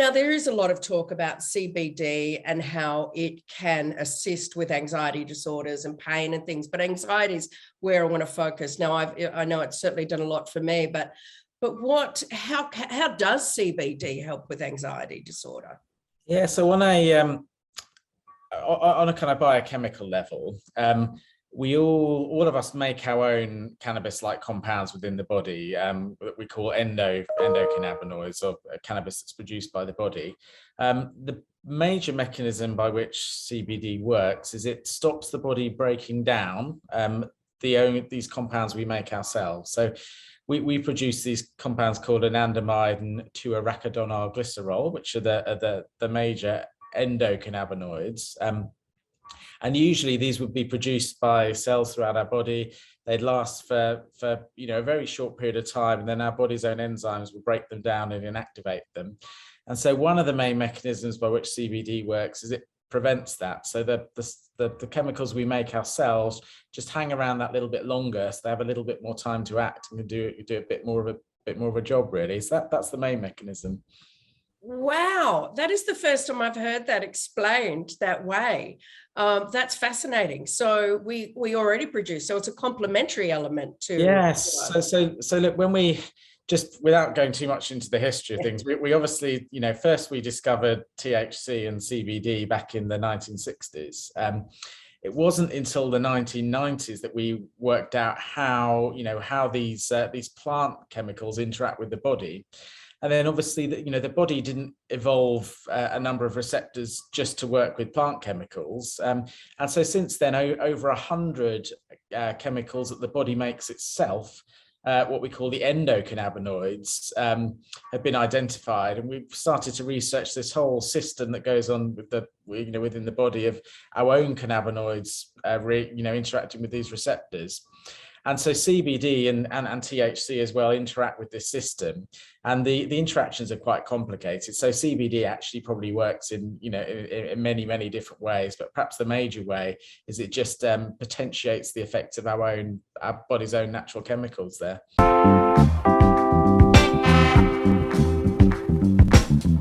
now there is a lot of talk about CBD and how it can assist with anxiety disorders and pain and things, but anxiety is where I want to focus. Now, I know it's certainly done a lot for me, but how does CBD help with anxiety disorder? Yeah, so on a kind of biochemical level, we all of us make our own cannabis-like compounds within the body that we call endocannabinoids, or cannabis that's produced by the body. The major mechanism by which CBD works is it stops the body breaking down these compounds we make ourselves. So we produce these compounds called anandamide and 2-arachidonyl glycerol, which are the major endocannabinoids. And usually these would be produced by cells throughout our body. They'd last for a very short period of time, and then our body's own enzymes will break them down and inactivate them. And so one of the main mechanisms by which CBD works is it prevents that. So the chemicals we make ourselves just hang around that little bit longer, so they have a little bit more time to act and can do a bit more of a job, really. So that's the main mechanism. Wow, that is the first time I've heard that explained that way. That's fascinating. So we already produce, so it's a complementary element to. Yes. So look, when we, just without going too much into the history of things, we obviously, first we discovered THC and CBD back in the 1960s. It wasn't until the 1990s that we worked out how these plant chemicals interact with the body. And then obviously the body didn't evolve a number of receptors just to work with plant chemicals. And so since then, over 100 chemicals that the body makes itself, what we call the endocannabinoids, have been identified. And we've started to research this whole system that goes on with within the body of our own cannabinoids, interacting with these receptors. And so CBD and THC as well interact with this system, and the interactions are quite complicated. So CBD actually probably works in many, many different ways, but perhaps the major way is it just potentiates the effects of our body's own natural chemicals there.